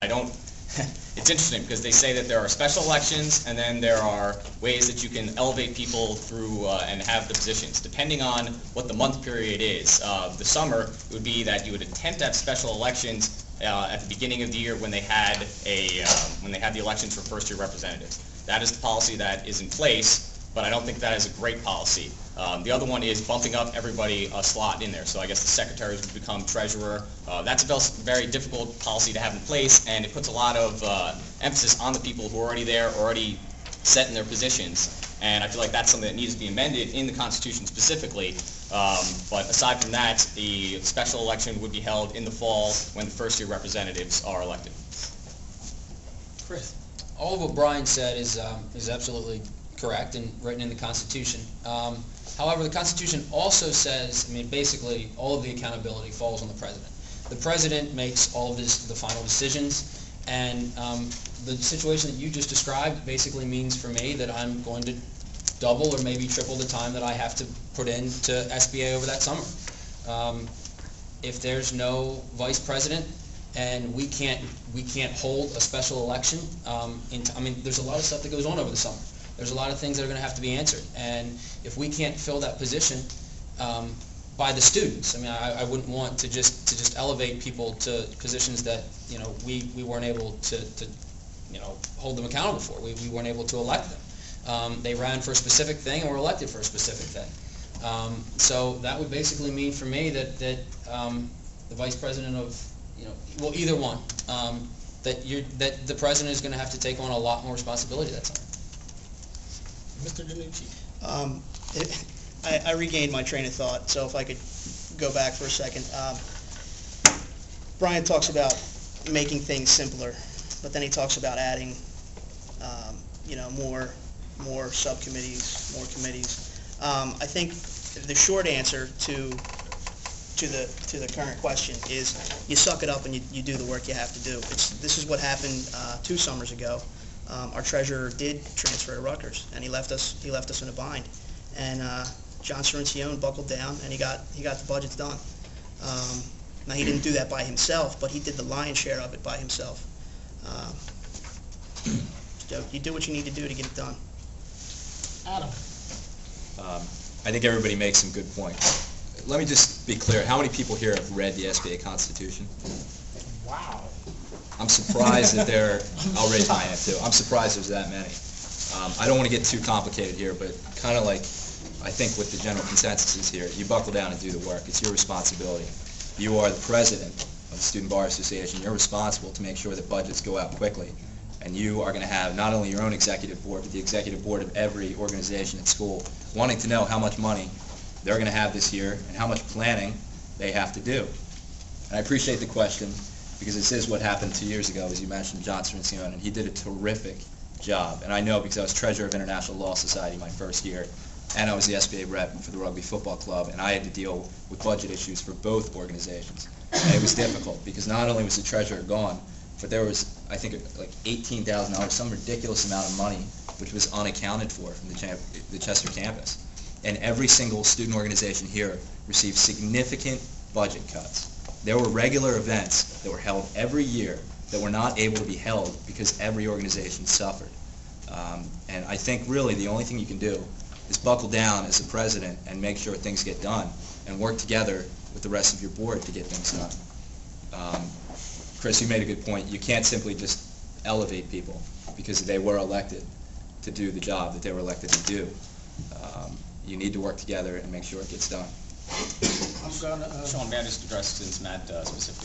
I don't, it's interesting because they say that there are special elections and then there are ways that you can elevate people through and have the positions. Depending on what the month period is, the summer would be that you would attempt to have special elections at the beginning of the year when they had the elections for first-year representatives. That is the policy that is in place, but I don't think that is a great policy. The other one is bumping up everybody a slot in there. So I guess the secretaries would become treasurer. That's a very difficult policy to have in place, and it puts a lot of emphasis on the people who are already there, already set in their positions. And I feel like that's something that needs to be amended in the Constitution specifically. But aside from that, the special election would be held in the fall when the first-year representatives are elected. Chris. All of what Brian said is absolutely correct and written in the Constitution. However, the Constitution also says, basically all of the accountability falls on the President. The President makes all of the final decisions, and the situation that you just described basically means for me that I'm going to double or maybe triple the time that I have to put into SBA over that summer. If there's no Vice President and we can't hold a special election, there's a lot of stuff that goes on over the summer. There's a lot of things that are going to have to be answered, and if we can't fill that position by the students, I wouldn't want to just elevate people to positions that we weren't able to hold them accountable for. We weren't able to elect them. They ran for a specific thing and were elected for a specific thing. So that would basically mean for me that the Vice President of either one, that the President is going to have to take on a lot more responsibility that time. Mr. Danucci. I regained my train of thought, so if I could go back for a second. Brian talks about making things simpler, but then he talks about adding, more subcommittees, more committees. I think the short answer to the current question is you suck it up and you do the work you have to do. This is what happened 2 summers ago. Our treasurer did transfer to Rutgers, and he left us in a bind. And John Cirincione buckled down, and he got the budgets done. Now he didn't do that by himself, but he did the lion's share of it by himself. So you do what you need to do to get it done. Adam. I think everybody makes some good points. Let me just be clear. How many people here have read the SBA Constitution? Wow. I'm surprised that I'll raise my hand too. I'm surprised there's that many. I don't want to get too complicated here, but kind of like I think what the general consensus is here, you buckle down and do the work. It's your responsibility. You are the president of the Student Bar Association. You're responsible to make sure that budgets go out quickly. And you are going to have not only your own executive board, but the executive board of every organization at school wanting to know how much money they're going to have this year and how much planning they have to do. And I appreciate the question, because this is what happened 2 years ago, as you mentioned, John Cirincione, and he did a terrific job. And I know because I was treasurer of International Law Society my first year, and I was the SBA rep for the Rugby Football Club, and I had to deal with budget issues for both organizations. And it was difficult, because not only was the treasurer gone, but there was, I think, like $18,000, some ridiculous amount of money, which was unaccounted for from the Chester campus. And every single student organization here received significant budget cuts. There were regular events that were held every year that were not able to be held because every organization suffered. And I think really the only thing you can do is buckle down as the president and make sure things get done and work together with the rest of your board to get things done. Chris, you made a good point. You can't simply just elevate people because they were elected to do the job that they were elected to do. You need to work together and make sure it gets done. Sean, may I just address, since Matt specifically